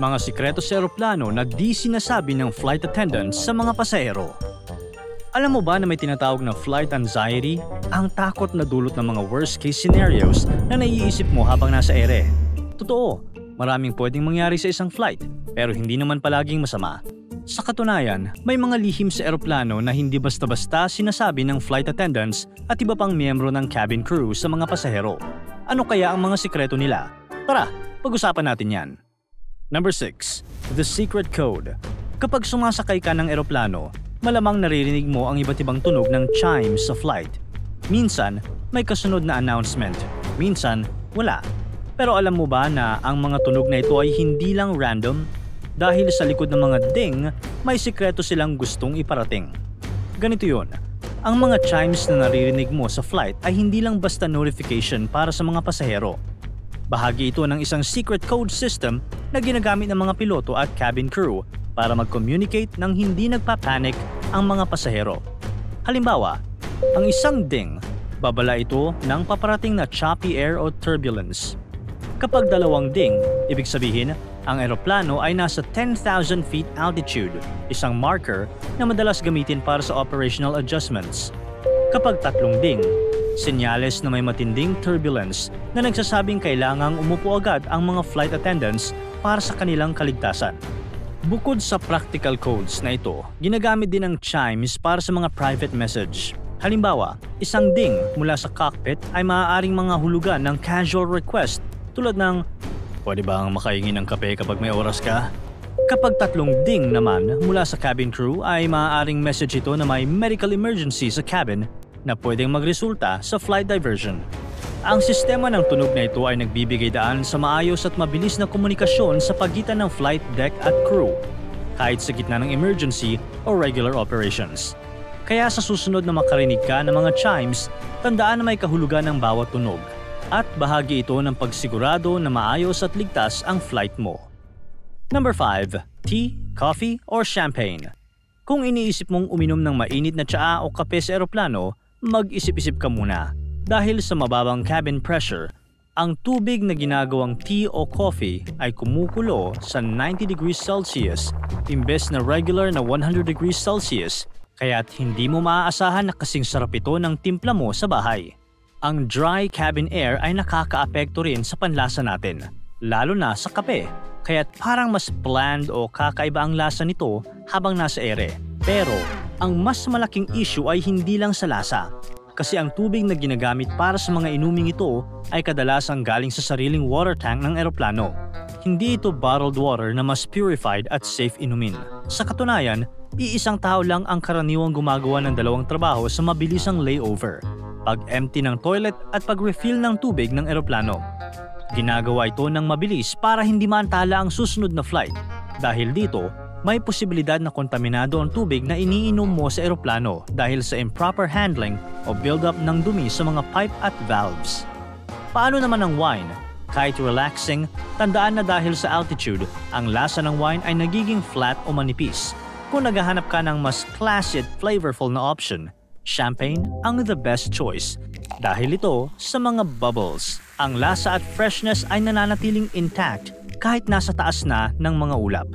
Mga sikreto sa eroplano na di sinasabi ng flight attendants sa mga pasahero. Alam mo ba na may tinatawag na flight anxiety? Ang takot na dulot ng mga worst case scenarios na naiisip mo habang nasa ere. Totoo, maraming pwedeng mangyari sa isang flight, pero hindi naman palaging masama. Sa katunayan, may mga lihim sa eroplano na hindi basta-basta sinasabi ng flight attendants at iba pang miyembro ng cabin crew sa mga pasahero. Ano kaya ang mga sikreto nila? Tara, pag-usapan natin yan. Number 6. The Secret Code. Kapag sumasakay ka ng eroplano, malamang naririnig mo ang iba't ibang tunog ng chimes sa flight. Minsan, may kasunod na announcement. Minsan, wala. Pero alam mo ba na ang mga tunog na ito ay hindi lang random? Dahil sa likod ng mga ding, may sikreto silang gustong iparating. Ganito yun. Ang mga chimes na naririnig mo sa flight ay hindi lang basta notification para sa mga pasahero. Bahagi ito ng isang secret code system na ginagamit ng mga piloto at cabin crew para mag-communicate nang hindi nagpapanik ang mga pasahero. Halimbawa, ang isang ding, babala ito ng paparating na choppy air o turbulence. Kapag dalawang ding, ibig sabihin, ang eroplano ay nasa 10,000 feet altitude, isang marker na madalas gamitin para sa operational adjustments. Kapag tatlong ding, senyales na may matinding turbulence na nagsasabing kailangang umupo agad ang mga flight attendants para sa kanilang kaligtasan. Bukod sa practical codes na ito, ginagamit din ang chimes para sa mga private message. Halimbawa, isang ding mula sa cockpit ay maaaring mga hulugan ng casual request tulad ng, "Pwede bang makahingi ng kape kapag may oras ka?" Kapag tatlong ding naman mula sa cabin crew ay maaaring message ito na may medical emergency sa cabin na pwedeng magresulta sa flight diversion. Ang sistema ng tunog na ito ay nagbibigay daan sa maayos at mabilis na komunikasyon sa pagitan ng flight deck at crew, kahit sa gitna ng emergency o regular operations. Kaya sa susunod na makarinig ka ng mga chimes, tandaan na may kahulugan ng bawat tunog, at bahagi ito ng pagsigurado na maayos at ligtas ang flight mo. Number 5. Tea, coffee, or champagne. Kung iniisip mong uminom ng mainit na tsaa o kape sa eroplano, mag-isip-isip ka muna. Dahil sa mababang cabin pressure, ang tubig na ginagawang tea o coffee ay kumukulo sa 90 degrees Celsius imbes na regular na 100 degrees Celsius, kaya't hindi mo maaasahan na kasing sarap ito ng timpla mo sa bahay. Ang dry cabin air ay nakakaapekto rin sa panlasa natin, lalo na sa kape, kaya't parang mas bland o kakaiba ang lasa nito habang nasa ere. Pero, ang mas malaking issue ay hindi lang sa lasa. Kasi ang tubig na ginagamit para sa mga inuming ito ay kadalasang galing sa sariling water tank ng eroplano. Hindi ito bottled water na mas purified at safe inumin. Sa katunayan, iisang tao lang ang karaniwang gumagawa ng dalawang trabaho sa mabilisang layover: pag-empty ng toilet at pag-refill ng tubig ng eroplano. Ginagawa ito ng mabilis para hindi maantala ang susunod na flight. Dahil dito, may posibilidad na kontaminado ang tubig na iniinom mo sa eroplano dahil sa improper handling o build-up ng dumi sa mga pipe at valves. Paano naman ang wine? Kahit relaxing, tandaan na dahil sa altitude, ang lasa ng wine ay nagiging flat o manipis. Kung naghahanap ka ng mas classy at flavorful na option, champagne ang the best choice. Dahil ito sa mga bubbles, ang lasa at freshness ay nananatiling intact kahit nasa taas na ng mga ulap.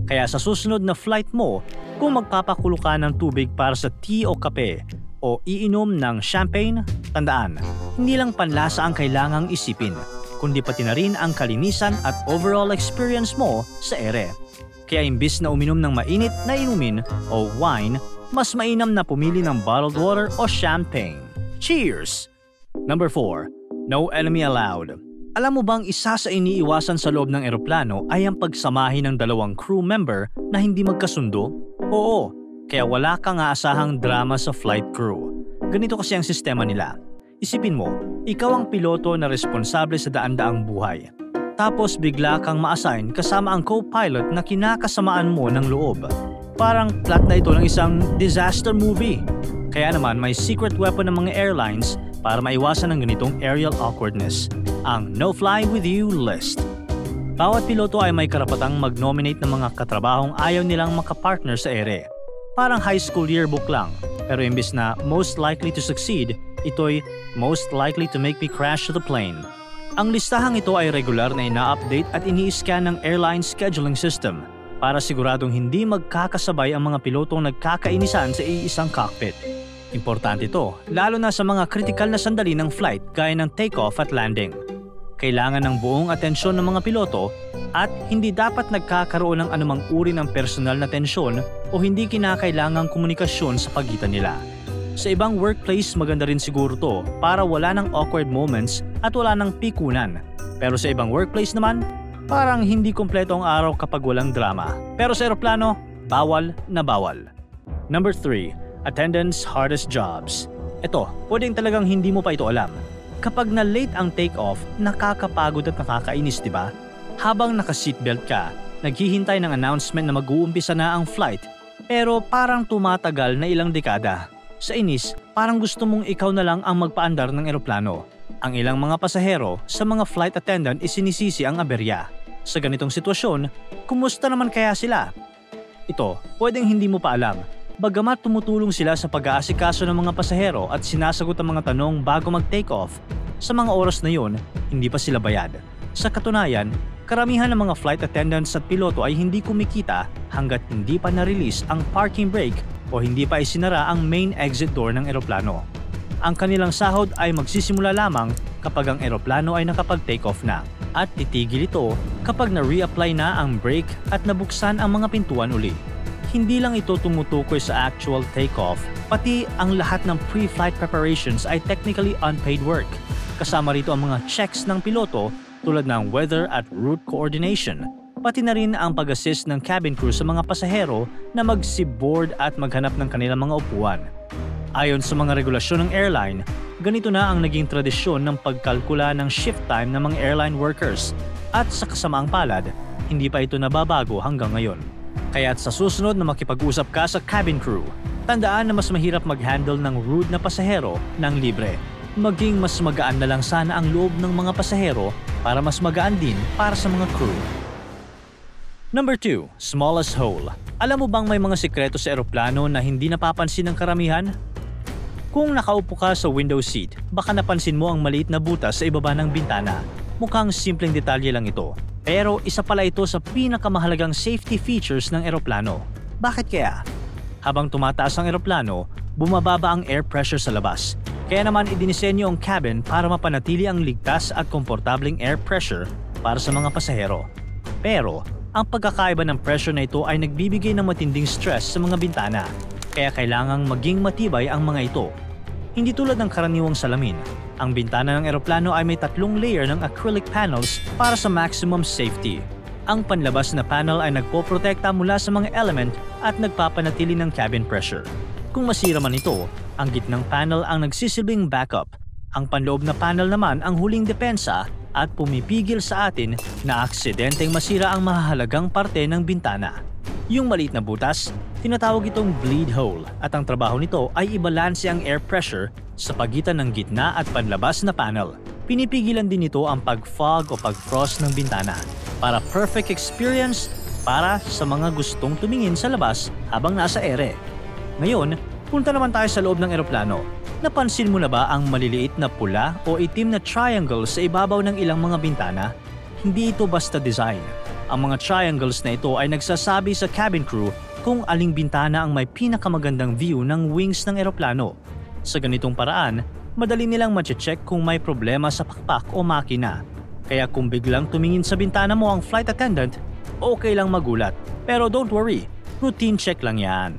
Kaya sa susunod na flight mo, kung magpapakulo ka ng tubig para sa tea o kape o iinom ng champagne, tandaan, hindi lang panlasa ang kailangang isipin, kundi pati na rin ang kalinisan at overall experience mo sa ere. Kaya imbis na uminom ng mainit na inumin o wine, mas mainam na pumili ng bottled water o champagne. Cheers! Number 4. No enemy allowed. Alam mo bang isa sa iniiwasan sa loob ng eroplano ay ang pagsamahin ng dalawang crew member na hindi magkasundo? Oo, kaya wala kang aasahang drama sa flight crew. Ganito kasi ang sistema nila. Isipin mo, ikaw ang piloto na responsable sa daan-daang buhay. Tapos bigla kang ma-assign kasama ang co-pilot na kinakasamaan mo ng loob. Parang plot na ito ng isang disaster movie. Kaya naman may secret weapon ng mga airlines para maiwasan ang ganitong aerial awkwardness, ang No-Fly With You list. Bawat piloto ay may karapatang mag-nominate ng mga katrabahong ayaw nilang makapartner sa ere. Parang high school yearbook lang, pero imbis na most likely to succeed, ito'y most likely to make me crash the plane. Ang listahang ito ay regular na ina-update at ini-scan ng airline scheduling system para siguradong hindi magkakasabay ang mga pilotong nagkakainisan sa iisang cockpit. Importante ito, lalo na sa mga kritikal na sandali ng flight gaya ng takeoff at landing. Kailangan ng buong atensyon ng mga piloto at hindi dapat nagkakaroon ng anumang uri ng personal na tensyon o hindi kinakailangang komunikasyon sa pagitan nila. Sa ibang workplace maganda rin siguro to para wala ng awkward moments at wala ng pikunan. Pero sa ibang workplace naman, parang hindi kumpleto ang araw kapag walang drama. Pero sa eroplano, bawal na bawal. Number 3. Attendant's hardest jobs. Ito, pwedeng talagang hindi mo pa ito alam. Kapag na-late ang take-off, nakakapagod at nakakainis, di ba? Habang naka-seatbelt ka, naghihintay ng announcement na mag-uumpisa na ang flight, pero parang tumatagal na ilang dekada. Sa inis, parang gusto mong ikaw na lang ang magpaandar ng eroplano. Ang ilang mga pasahero sa mga flight attendant isinisisi ang aberya. Sa ganitong sitwasyon, kumusta naman kaya sila? Ito, pwedeng hindi mo pa alam. Bagamat tumutulong sila sa pag-aasikaso ng mga pasahero at sinasagot ang mga tanong bago mag-take off, sa mga oras na yun, hindi pa sila bayad. Sa katunayan, karamihan ng mga flight attendants at piloto ay hindi kumikita hanggat hindi pa na-release ang parking brake o hindi pa isinara ang main exit door ng eroplano. Ang kanilang sahod ay magsisimula lamang kapag ang eroplano ay nakapag-take off na at titigil ito kapag na-reapply na ang brake at nabuksan ang mga pintuan uli. Hindi lang ito tumutukoy sa actual takeoff, pati ang lahat ng pre-flight preparations ay technically unpaid work. Kasama rito ang mga checks ng piloto tulad ng weather at route coordination, pati na rin ang pag-assist ng cabin crew sa mga pasahero na mag-seatboard at maghanap ng kanilang mga upuan. Ayon sa mga regulasyon ng airline, ganito na ang naging tradisyon ng pagkalkula ng shift time ng mga airline workers at sa kasamaang palad, hindi pa ito nababago hanggang ngayon. Kaya't sa susunod na makipag-usap ka sa cabin crew, tandaan na mas mahirap mag-handle ng rude na pasahero ng libre. Maging mas magaan na lang sana ang loob ng mga pasahero para mas magaan din para sa mga crew. Number 2. Smallest hole. Alam mo bang may mga sikreto sa eroplano na hindi napapansin ng karamihan? Kung nakaupo ka sa window seat, baka napansin mo ang maliit na butas sa ibaba ng bintana. Mukhang simpleng detalye lang ito. Pero isa pala ito sa pinakamahalagang safety features ng eroplano. Bakit kaya? Habang tumataas ang eroplano, bumababa ang air pressure sa labas. Kaya naman idinisenyo ang cabin para mapanatili ang ligtas at komportableng air pressure para sa mga pasahero. Pero, ang pagkakaiba ng pressure na ito ay nagbibigay ng matinding stress sa mga bintana. Kaya kailangang maging matibay ang mga ito. Hindi tulad ng karaniwang salamin, ang bintana ng eroplano ay may 3 layer ng acrylic panels para sa maximum safety. Ang panlabas na panel ay nagpoprotekta mula sa mga element at nagpapanatili ng cabin pressure. Kung masira man ito, ang gitnang panel ang nagsisilbing backup. Ang panloob na panel naman ang huling depensa at pumipigil sa atin na aksidenteng masira ang mahalagang parte ng bintana. Yung maliit na butas, tinatawag itong bleed hole at ang trabaho nito ay ibalanse ang air pressure sa pagitan ng gitna at panlabas na panel. Pinipigilan din ito ang pag-fog o pag-frost ng bintana para perfect experience para sa mga gustong tumingin sa labas habang nasa ere. Ngayon, punta naman tayo sa loob ng eroplano. Napansin mo na ba ang maliliit na pula o itim na triangle sa ibabaw ng ilang mga bintana? Hindi ito basta design. Ang mga triangles na ito ay nagsasabi sa cabin crew kung aling bintana ang may pinakamagandang view ng wings ng eroplano. Sa ganitong paraan, madali nilang ma-check kung may problema sa pakpak o makina. Kaya kung biglang tumingin sa bintana mo ang flight attendant, okay lang magulat. Pero don't worry, routine check lang yan.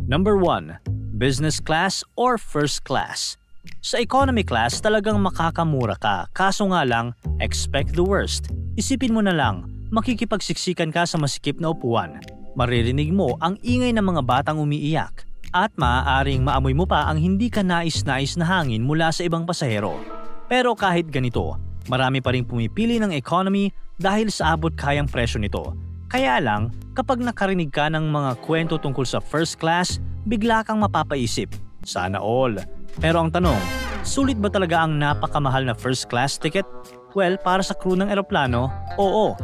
Number 1. Business class or first class. Sa economy class talagang makakamura ka, kaso nga lang, expect the worst. Isipin mo na lang, makikipagsiksikan ka sa masikip na upuan. Maririnig mo ang ingay ng mga batang umiiyak at maaaring maamoy mo pa ang hindi ka nais-nais na hangin mula sa ibang pasahero. Pero kahit ganito, marami pa ring pumipili ng economy dahil sa abot kayang presyo nito. Kaya lang, kapag nakarinig ka ng mga kwento tungkol sa first class, bigla kang mapapaisip, sana all. Pero ang tanong, sulit ba talaga ang napakamahal na first class ticket? Well, para sa crew ng eroplano, oo.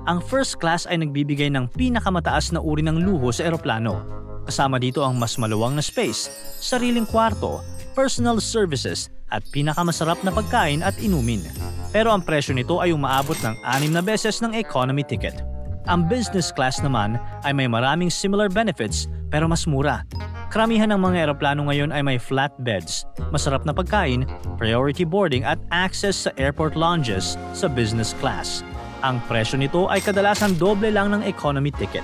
Ang first class ay nagbibigay ng pinakamataas na uri ng luho sa eroplano. Kasama dito ang mas maluwang na space, sariling kwarto, personal services at pinakamasarap na pagkain at inumin. pero ang presyo nito ay umaabot ng 6 na beses ng economy ticket. Ang business class naman ay may maraming similar benefits pero mas mura. Karamihan ng mga eroplano ngayon ay may flat beds, masarap na pagkain, priority boarding at access sa airport lounges sa business class. Ang presyo nito ay kadalasan doble lang ng economy ticket.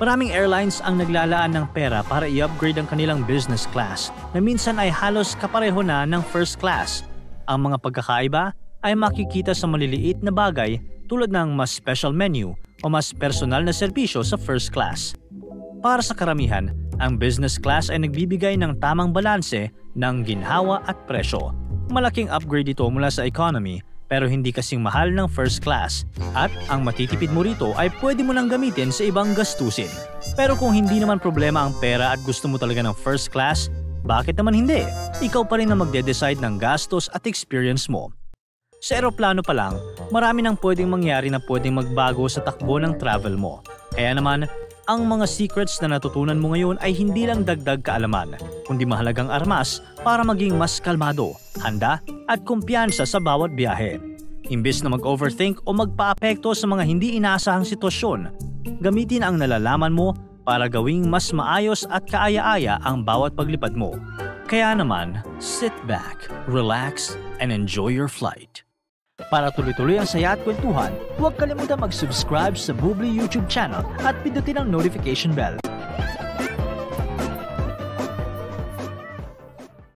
Maraming airlines ang naglalaan ng pera para i-upgrade ang kanilang business class na minsan ay halos kapareho na ng first class. Ang mga pagkakaiba ay makikita sa maliliit na bagay tulad ng mas special menu o mas personal na serbisyo sa first class. Para sa karamihan, ang business class ay nagbibigay ng tamang balanse ng ginhawa at presyo. Malaking upgrade ito mula sa economy pero hindi kasing mahal ng first class at ang matitipid mo rito ay pwede mo nang gamitin sa ibang gastusin. Pero kung hindi naman problema ang pera at gusto mo talaga ng first class, bakit naman hindi? Ikaw pa rin ang magde-decide ng gastos at experience mo. Sa eroplano pa lang, marami nang pwedeng mangyari na pwedeng magbago sa takbo ng travel mo. Kaya naman, ang mga secrets na natutunan mo ngayon ay hindi lang dagdag kaalaman, kundi mahalagang armas para maging mas kalmado, handa at kumpiyansa sa bawat biyahe. Imbes na mag-overthink o magpa-apekto sa mga hindi inaasahang sitwasyon, gamitin ang nalalaman mo para gawing mas maayos at kaaya-aya ang bawat paglipad mo. Kaya naman, sit back, relax, and enjoy your flight. Para tuloy-tuloy ang saya at kwentuhan, huwag kalimutan mag-subscribe sa Bubbly YouTube channel at pindutin ang notification bell